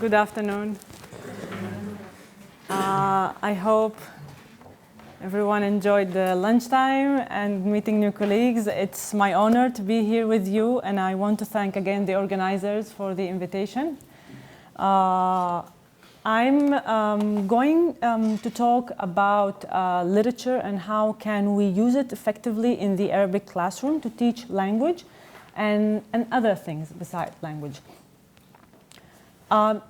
Good afternoon. I hope everyone enjoyed the lunchtime and meeting new colleagues. It's my honor to be here with you, and I want to thank again the organizers for the invitation. I'm going to talk about literature and how can we use it effectively in the Arabic classroom to teach language and other things besides language.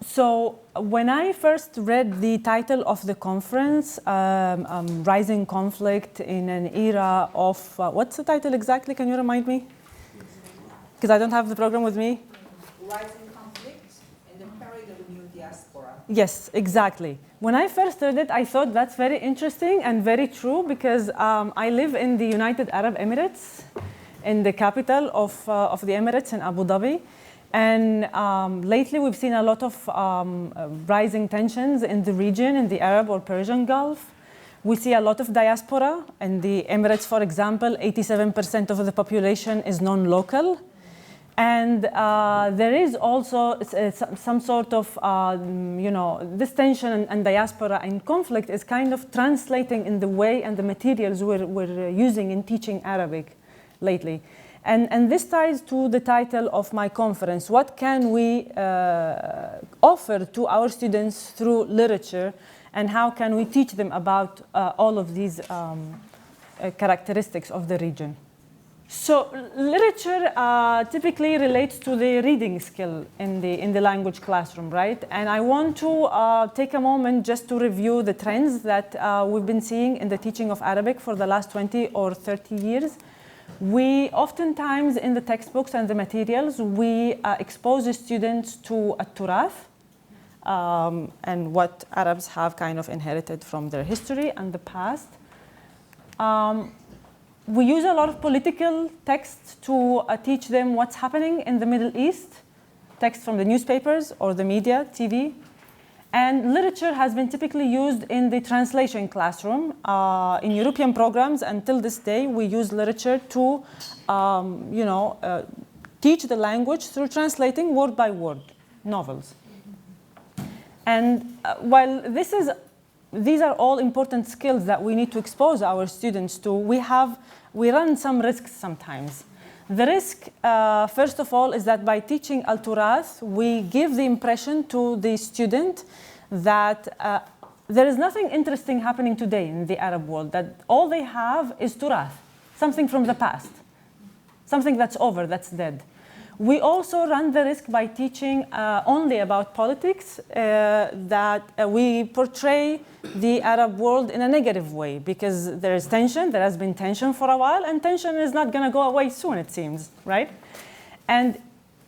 So when I first read the title of the conference, Rising Conflict in an Era of, what's the title exactly? Can you remind me? Because I don't have the program with me. Rising Conflict in the Period of the New Diaspora. Yes, exactly. When I first read it, I thought that's very interesting and very true because I live in the United Arab Emirates, in the capital of the Emirates in Abu Dhabi. And lately, we've seen a lot of rising tensions in the region, in the Arab or Persian Gulf. We see a lot of diaspora. In the Emirates, for example, 87% of the population is non-local. And there is also some sort of, this tension and diaspora and conflict is kind of translating in the way and the materials we're using in teaching Arabic lately. And this ties to the title of my conference. What can we offer to our students through literature, and how can we teach them about all of these characteristics of the region? So literature typically relates to the reading skill in the language classroom, right? And I want to take a moment just to review the trends that we've been seeing in the teaching of Arabic for the last 20 or 30 years. We oftentimes, in the textbooks and the materials, we expose the students to Turath and what Arabs have kind of inherited from their history and the past. We use a lot of political texts to teach them what's happening in the Middle East, text from the newspapers or the media, TV. And literature has been typically used in the translation classroom. In European programs, until this day, we use literature to, teach the language through translating word by word novels. And while these are all important skills that we need to expose our students to, we run some risks sometimes. The risk, first of all, is that by teaching Al-Turath, we give the impression to the student that there is nothing interesting happening today in the Arab world, that all they have is Turath, something from the past, something that's over, that's dead. We also run the risk by teaching only about politics that we portray the Arab world in a negative way because there is tension, there has been tension for a while, and tension is not going to go away soon, it seems, right? And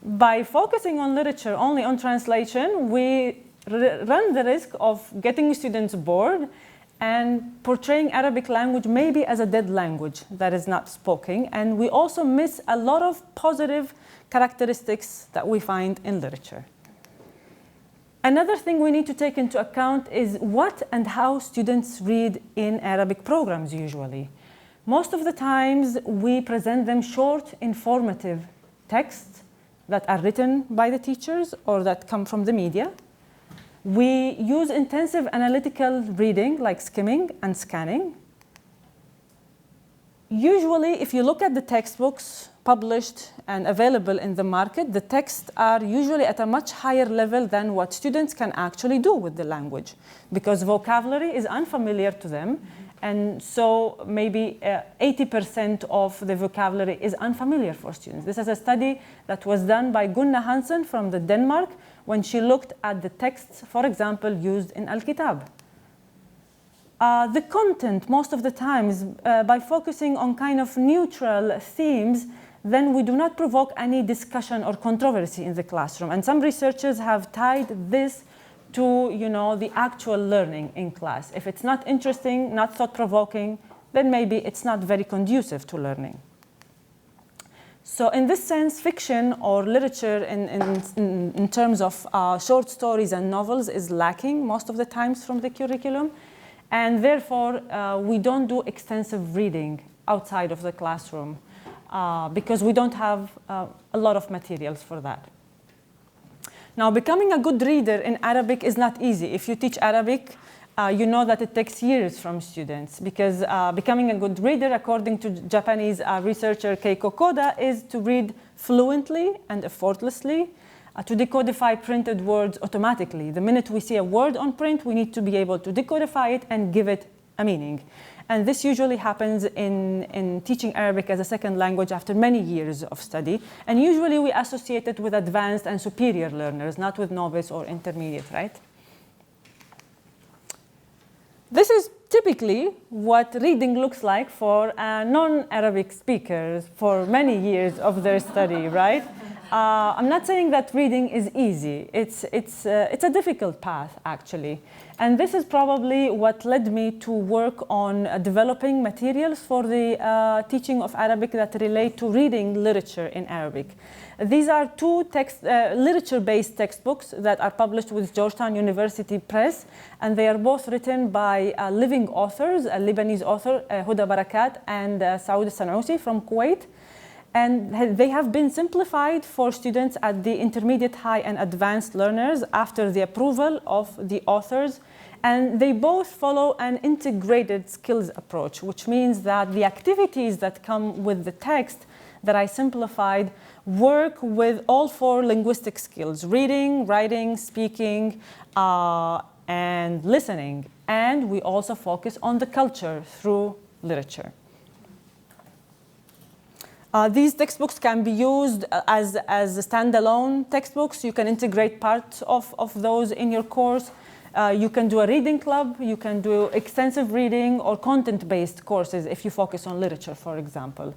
by focusing on literature, only on translation, we run the risk of getting students bored and portraying Arabic language maybe as a dead language that is not spoken. And we also miss a lot of positive characteristics that we find in literature. Another thing we need to take into account is what and how students read in Arabic programs usually. Most of the times we present them short, informative texts that are written by the teachers or that come from the media. We use intensive analytical reading like skimming and scanning. Usually, if you look at the textbooks published and available in the market, the texts are usually at a much higher level than what students can actually do with the language because vocabulary is unfamiliar to them. And so maybe 80% of the vocabulary is unfamiliar for students. This is a study that was done by Gunnar Hansen from Denmark when she looked at the texts, for example, used in Al-Kitab. The content, most of the times, by focusing on kind of neutral themes, then we do not provoke any discussion or controversy in the classroom. And some researchers have tied this to the actual learning in class. If it's not interesting, not thought-provoking, then maybe it's not very conducive to learning. So in this sense, fiction or literature in terms of short stories and novels is lacking most of the times from the curriculum. And therefore, we don't do extensive reading outside of the classroom because we don't have a lot of materials for that. Now, becoming a good reader in Arabic is not easy. If you teach Arabic, you know that it takes years from students, because becoming a good reader, according to Japanese researcher Keiko Koda, is to read fluently and effortlessly, to decodify printed words automatically. The minute we see a word on print, we need to be able to decodify it and give it a meaning. And this usually happens in teaching Arabic as a second language after many years of study. And usually we associate it with advanced and superior learners, not with novice or intermediate, right? This is typically what reading looks like for non-Arabic speakers for many years of their study, right? I'm not saying that reading is easy. It's a difficult path, actually. And this is probably what led me to work on developing materials for the teaching of Arabic that relate to reading literature in Arabic. These are two literature-based textbooks that are published with Georgetown University Press, and they are both written by living authors, a Lebanese author, Huda Barakat, and Saoud Sanousi from Kuwait. And they have been simplified for students at the intermediate, high, and advanced learners after the approval of the authors. And they both follow an integrated skills approach, which means that the activities that come with the text that I simplified work with all four linguistic skills: reading, writing, speaking, and listening. And we also focus on the culture through literature. These textbooks can be used as standalone textbooks. You can integrate parts of those in your course. You can do a reading club. You can do extensive reading or content-based courses if you focus on literature, for example.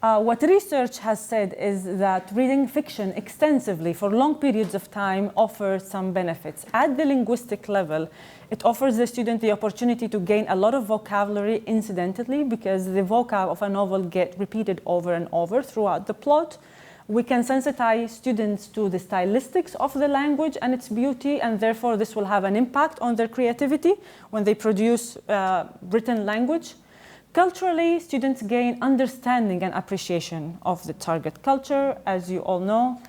What research has said is that reading fiction extensively for long periods of time offers some benefits. At the linguistic level, it offers the student the opportunity to gain a lot of vocabulary incidentally, because the vocab of a novel gets repeated over and over throughout the plot. We can sensitize students to the stylistics of the language and its beauty, and therefore this will have an impact on their creativity when they produce written language. Culturally, students gain understanding and appreciation of the target culture, as you all know.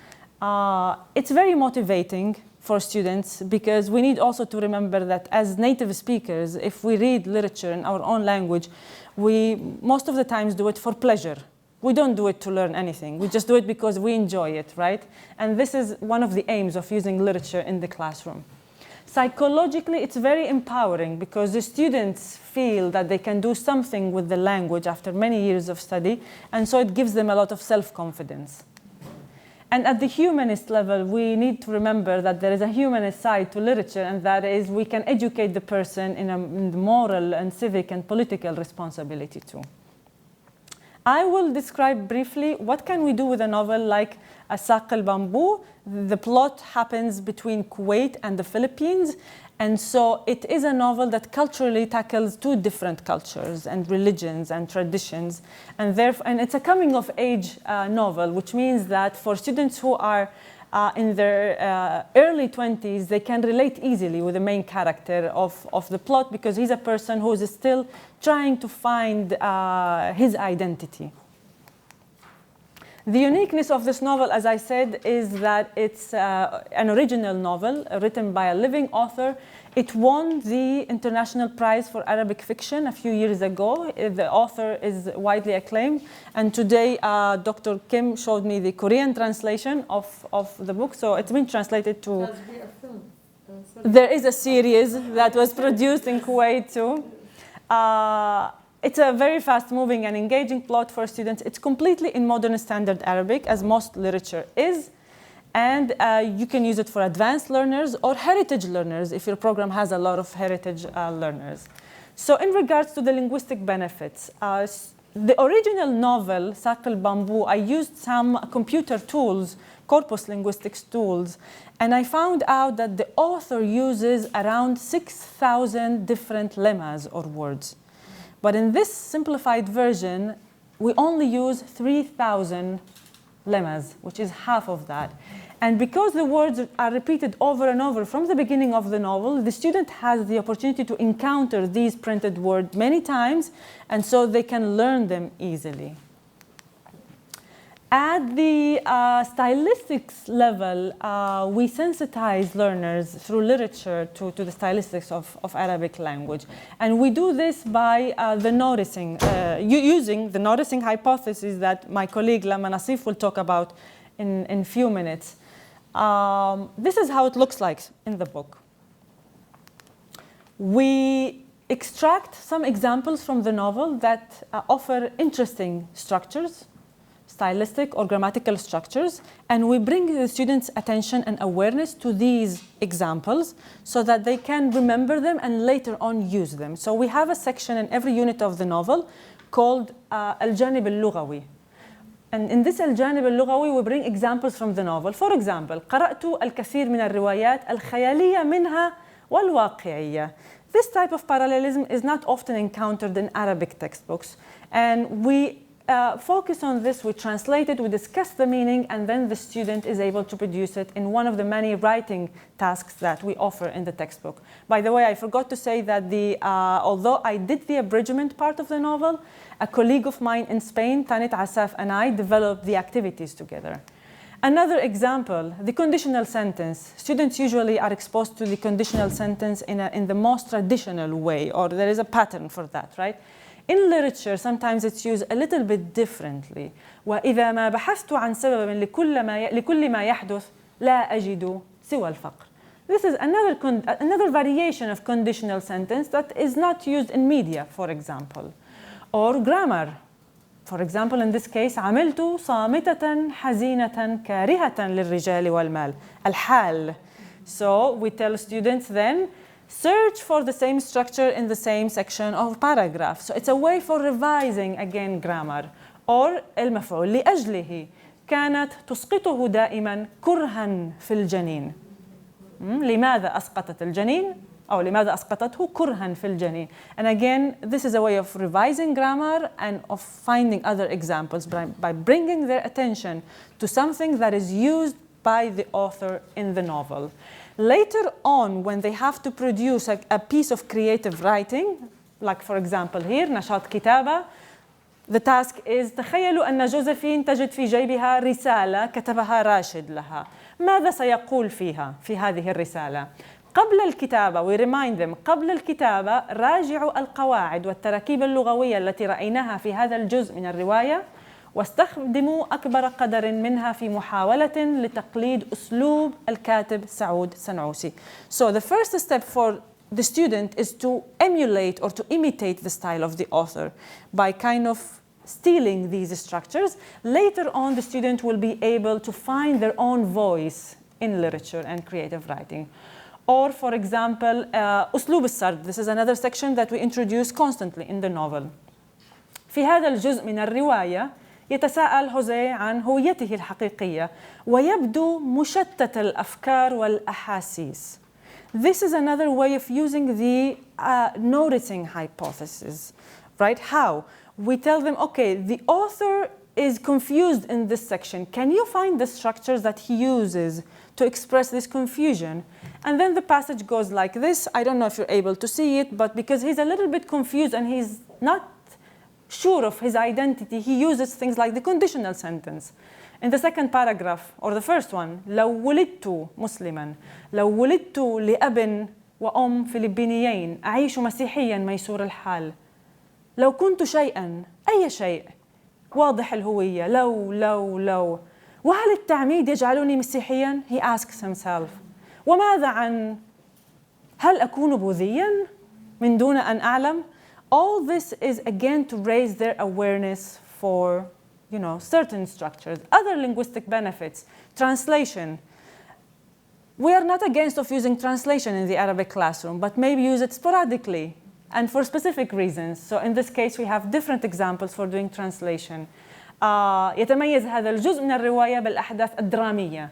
It's very motivating for students, because we need also to remember that as native speakers, if we read literature in our own language, we most of the times do it for pleasure. We don't do it to learn anything. We just do it because we enjoy it, right? And this is one of the aims of using literature in the classroom. Psychologically, it's very empowering, because the students feel that they can do something with the language after many years of study, and so it gives them a lot of self-confidence. And at the humanist level, we need to remember that there is a humanist side to literature, and that is we can educate the person in the moral and civic and political responsibility too. I will describe briefly what can we do with a novel like Saq al-Bamboo. The plot happens between Kuwait and the Philippines, and so it is a novel that culturally tackles two different cultures and religions and traditions, and it's a coming-of-age novel, which means that for students who are in their early 20s, they can relate easily with the main character of the plot, because he's a person who is still trying to find his identity. The uniqueness of this novel, as I said, is that it's an original novel written by a living author. It won the International Prize for Arabic Fiction a few years ago. The author is widely acclaimed. And today, Dr. Kim showed me the Korean translation of the book. So it's been translated to... There's be a film. There is a series that was produced in Kuwait too. It's a very fast-moving and engaging plot for students. It's completely in modern standard Arabic, as most literature is. And you can use it for advanced learners or heritage learners if your program has a lot of heritage learners. So in regards to the linguistic benefits, the original novel, Saq al-Bamboo, I used some computer tools, corpus linguistics tools, and I found out that the author uses around 6,000 different lemmas or words. But in this simplified version, we only use 3,000 lemmas, which is half of that. And because the words are repeated over and over from the beginning of the novel, the student has the opportunity to encounter these printed words many times, and so they can learn them easily. At the stylistics level, we sensitize learners through literature to the stylistics of Arabic language. And we do this by using the noticing hypothesis that my colleague Lama Nassif will talk about in a few minutes. This is how it looks like in the book. We extract some examples from the novel that offer interesting structures, stylistic or grammatical structures, and we bring the students' attention and awareness to these examples so that they can remember them and later on use them. So we have a section in every unit of the novel called الجانب اللغوي. And in this الجانب اللغوي we bring examples from the novel. For example, قرأت الكثير من الروايات الخيالية منها والواقعية. This type of parallelism is not often encountered in Arabic textbooks, and we focus on this, we translate it, we discuss the meaning, and then the student is able to produce it in one of the many writing tasks that we offer in the textbook. By the way, I forgot to say that although I did the abridgment part of the novel, a colleague of mine in Spain, Tanit Asaf, and I developed the activities together. Another example, the conditional sentence. Students usually are exposed to the conditional sentence in the most traditional way, or there is a pattern for that, right? In literature, sometimes it's used a little bit differently. وإذا ما بحثت عن سبب لكل ما يحدث لا أجد سوى الفقر. This is another variation of conditional sentence that is not used in media, for example. Or grammar. For example, in this case, عملت صامتة حزينة كارهة للرجال والمال. الحال. So we tell students then, search for the same structure in the same section of paragraph. So it's a way for revising again grammar. Or المفعول لأجله كانت تسقطه دائما كرها في الجنين. لماذا أسقطت الجنين؟ أو لماذا أسقطته كرها في الجنين. And again, this is a way of revising grammar and of finding other examples by bringing their attention to something that is used by the author in the novel. Later on, when they have to produce a piece of creative writing, like for example here, نشاط كتابة, the task is تخيلوا أن جوزفين تجد في جيبها رسالة كتبها راشد لها. ماذا سيقول فيها في هذه الرسالة؟ قبل الكتابة, we remind them, قبل الكتابة راجعوا القواعد والتراكيب اللغوية التي رأيناها في هذا الجزء من الرواية واستخدموا أكبر قدر منها في محاولة لتقليد أسلوب الكاتب سعود سنعوسي. So the first step for the student is to emulate or to imitate the style of the author by kind of stealing these structures. Later on, the student will be able to find their own voice in literature and creative writing. Or, for example, أسلوب السرد. This is another section that we introduce constantly in the novel. في هذا الجزء من الرواية يتساءل هوزيه عن هويته الحقيقية ويبدو مشتت الأفكار والأحاسيس. This is another way of using the noticing hypothesis, right? How? We tell them, okay, the author is confused in this section. Can you find the structures that he uses to express this confusion? And then the passage goes like this. I don't know if you're able to see it, but because he's a little bit confused and he's not sure of his identity, he uses things like the conditional sentence. In the second paragraph, or the first one, لو ولدت مسلما لو ولدت لأب وأم فلبينيين أعيش مسيحيا ميسور الحال لو كنت شيئا أي شيء واضح الهوية لو وهل التعميد يجعلني مسيحيا؟ He asks himself. وماذا عن هل أكون بوذيا من دون أن أعلم? All this is again to raise their awareness for, certain structures, other linguistic benefits, translation. We are not against of using translation in the Arabic classroom, but maybe use it sporadically and for specific reasons. So in this case, we have different examples for doing translation. يتميز هذا الجزء من الرواية بالأحداث الدرامية.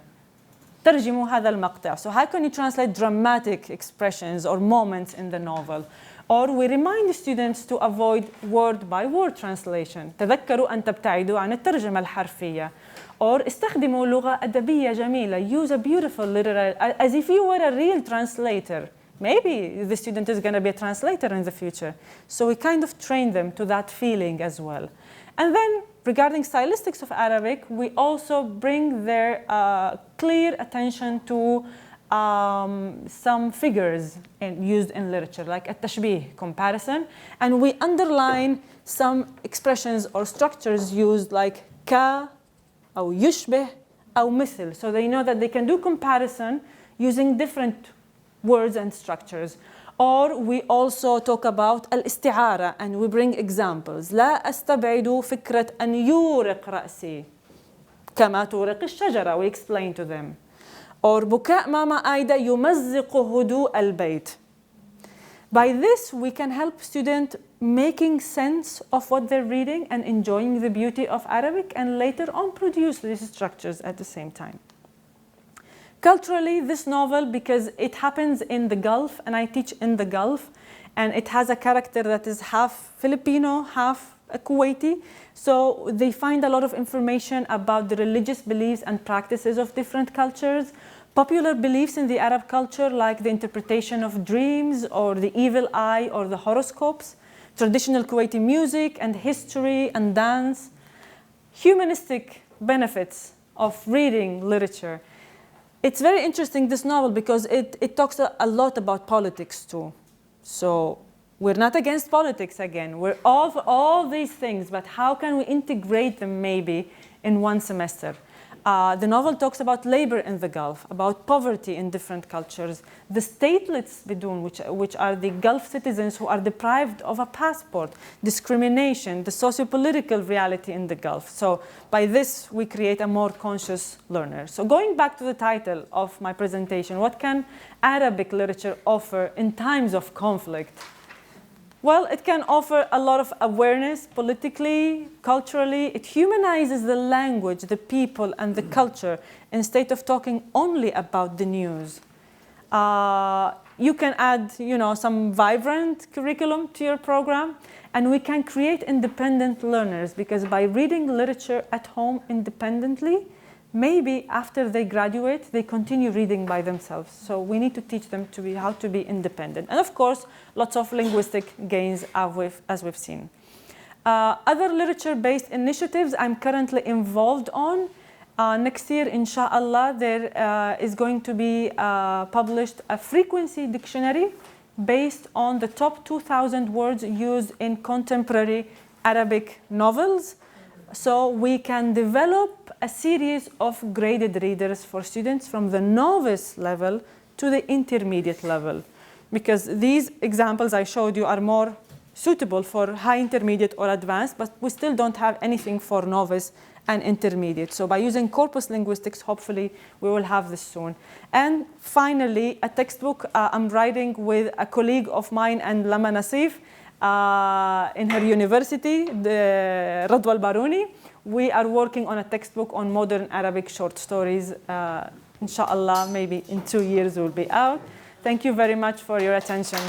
ترجموا هذا المقطع. So how can you translate dramatic expressions or moments in the novel? Or we remind students to avoid word-by-word translation. تذكروا أن تبتعدوا عن الترجمة الحرفية. Or استخدموا لغة أدبية جميلة. Use a beautiful literary, as if you were a real translator. maybe the student is going to be a translator in the future. So we kind of train them to that feeling as well. And then regarding stylistics of Arabic, we also bring their clear attention to some figures used in literature, like at-tashbih, comparison. And we underline some expressions or structures used like ka, أو يشبه, أو مثل. So they know that they can do comparison using different words and structures. Or we also talk about الاستعارة, and we bring examples. لا أستبعد فكرة أن يورق رأسي كما تورق الشجرة. We explain to them. Or بكاء ماما آيدا يمزق هدوء البيت. By this, we can help students making sense of what they're reading and enjoying the beauty of Arabic, and later on produce these structures at the same time. Culturally, this novel, because it happens in the Gulf, and I teach in the Gulf, and it has a character that is half Filipino, half Kuwaiti, so they find a lot of information about the religious beliefs and practices of different cultures, popular beliefs in the Arab culture, like the interpretation of dreams or the evil eye or the horoscopes, traditional Kuwaiti music and history and dance, humanistic benefits of reading literature. It's very interesting, this novel, because it talks a lot about politics too. So we're not against politics again. We're all for all these things, but how can we integrate them maybe in one semester? The novel talks about labor in the Gulf, about poverty in different cultures, the statelets bidun, which are the Gulf citizens who are deprived of a passport, discrimination, the socio-political reality in the Gulf. So by this, we create a more conscious learner. So going back to the title of my presentation, what can Arabic literature offer in times of conflict? Well, it can offer a lot of awareness politically, culturally. It humanizes the language, the people, and the culture instead of talking only about the news. You can add, some vibrant curriculum to your program, and we can create independent learners, because by reading literature at home independently, maybe after they graduate, they continue reading by themselves. So we need to teach them how to be independent. And of course, lots of linguistic gains as we've seen. Other literature-based initiatives I'm currently involved on. Next year, inshallah, there is going to be published a frequency dictionary based on the top 2,000 words used in contemporary Arabic novels. So we can develop a series of graded readers for students from the novice level to the intermediate level, because these examples I showed you are more suitable for high intermediate or advanced, but we still don't have anything for novice and intermediate. So by using corpus linguistics, hopefully we will have this soon. And finally, a textbook I'm writing with a colleague of mine and Lama Nasif, in her university, the Radwa al-Baruni. We are working on a textbook on modern Arabic short stories. Inshallah, maybe in 2 years will be out. Thank you very much for your attention.